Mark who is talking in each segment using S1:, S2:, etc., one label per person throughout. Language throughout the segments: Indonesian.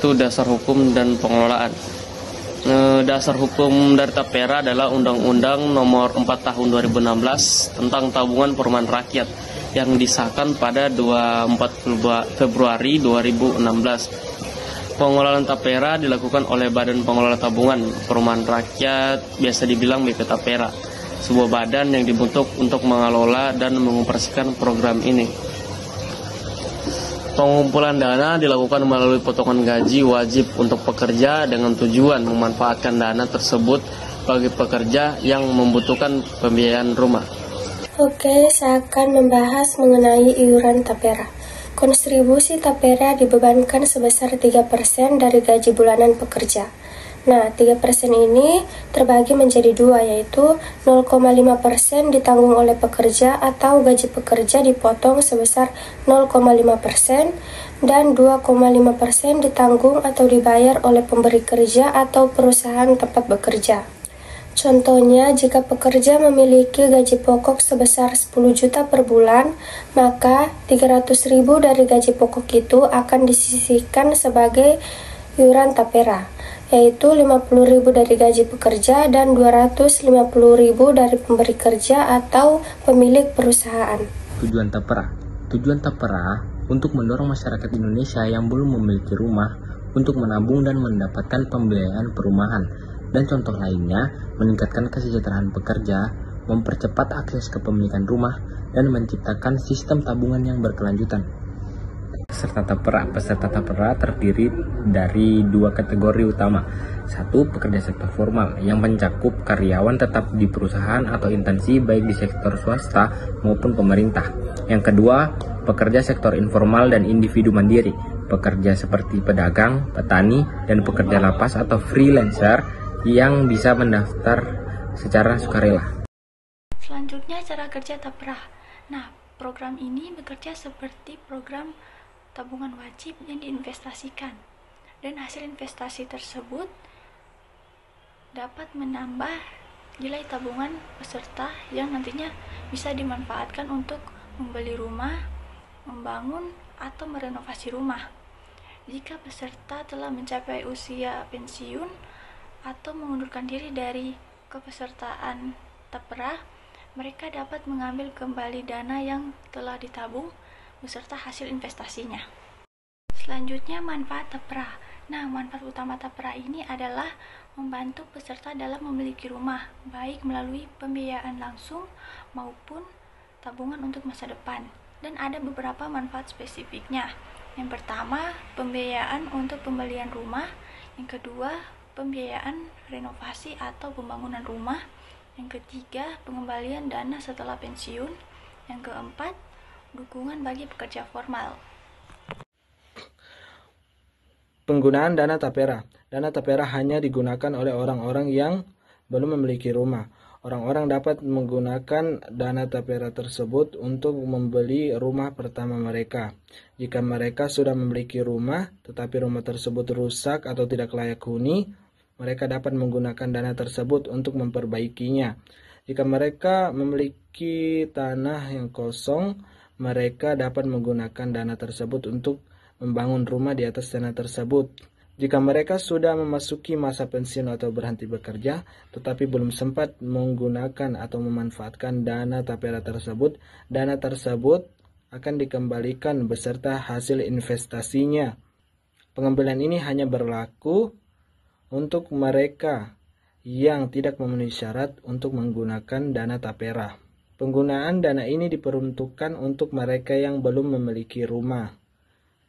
S1: Itu dasar hukum dan pengelolaan. Dasar hukum dari Tapera adalah Undang-Undang Nomor 4 Tahun 2016 tentang Tabungan Perumahan Rakyat yang disahkan pada 24 Februari 2016. Pengelolaan Tapera dilakukan oleh Badan Pengelola Tabungan Perumahan Rakyat, biasa dibilang BP Tapera, sebuah badan yang dibentuk untuk mengelola dan mengoperasikan program ini. Pengumpulan dana dilakukan melalui potongan gaji wajib untuk pekerja dengan tujuan memanfaatkan dana tersebut bagi pekerja yang membutuhkan pembiayaan rumah.
S2: Oke, saya akan membahas mengenai iuran Tapera. Kontribusi Tapera dibebankan sebesar 3% dari gaji bulanan pekerja. Nah, 3% ini terbagi menjadi dua, yaitu 0,5% ditanggung oleh pekerja atau gaji pekerja dipotong sebesar 0,5% dan 2,5% ditanggung atau dibayar oleh pemberi kerja atau perusahaan tempat bekerja. Contohnya, jika pekerja memiliki gaji pokok sebesar 10 juta per bulan, maka 300.000 dari gaji pokok itu akan disisihkan sebagai iuran Tapera, yaitu 50.000 dari gaji pekerja dan 250.000 dari pemberi kerja atau pemilik perusahaan.
S3: Tujuan Tapera untuk mendorong masyarakat Indonesia yang belum memiliki rumah untuk menabung dan mendapatkan pembiayaan perumahan, dan contoh lainnya meningkatkan kesejahteraan pekerja, mempercepat akses kepemilikan rumah, dan menciptakan sistem tabungan yang berkelanjutan. Peserta Tapera terdiri dari dua kategori utama. Satu, pekerja sektor formal yang mencakup karyawan tetap di perusahaan atau instansi baik di sektor swasta maupun pemerintah. Yang kedua, pekerja sektor informal dan individu mandiri, pekerja seperti pedagang, petani, dan pekerja lapas atau freelancer yang bisa mendaftar secara sukarela.
S4: Selanjutnya, cara kerja Tapera. Nah, program ini bekerja seperti program tabungan wajib yang diinvestasikan, dan hasil investasi tersebut dapat menambah nilai tabungan peserta yang nantinya bisa dimanfaatkan untuk membeli rumah, membangun, atau merenovasi rumah. Jika peserta telah mencapai usia pensiun atau mengundurkan diri dari kepesertaan Tapera, mereka dapat mengambil kembali dana yang telah ditabung beserta hasil investasinya. Selanjutnya, manfaat Tapera. Nah, manfaat utama Tapera ini adalah membantu peserta dalam memiliki rumah, baik melalui pembiayaan langsung maupun tabungan untuk masa depan. Dan ada beberapa manfaat spesifiknya. Yang pertama, pembiayaan untuk pembelian rumah. Yang kedua, pembiayaan renovasi atau pembangunan rumah. Yang ketiga, pengembalian dana setelah pensiun. Yang keempat, dukungan bagi pekerja formal.
S5: Penggunaan dana Tapera. Dana Tapera hanya digunakan oleh orang-orang yang belum memiliki rumah. Orang-orang dapat menggunakan dana Tapera tersebut untuk membeli rumah pertama mereka. Jika mereka sudah memiliki rumah, tetapi rumah tersebut rusak atau tidak layak huni, mereka dapat menggunakan dana tersebut untuk memperbaikinya. Jika mereka memiliki tanah yang kosong, mereka dapat menggunakan dana tersebut untuk membangun rumah di atas tanah tersebut. Jika mereka sudah memasuki masa pensiun atau berhenti bekerja, tetapi belum sempat menggunakan atau memanfaatkan dana Tapera tersebut, dana tersebut akan dikembalikan beserta hasil investasinya. Pengembalian ini hanya berlaku untuk mereka yang tidak memenuhi syarat untuk menggunakan dana Tapera. Penggunaan dana ini diperuntukkan untuk mereka yang belum memiliki rumah.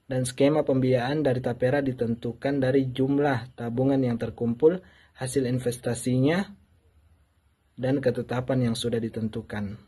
S5: Dan skema pembiayaan dari Tapera ditentukan dari jumlah tabungan yang terkumpul, hasil investasinya, dan ketetapan yang sudah ditentukan.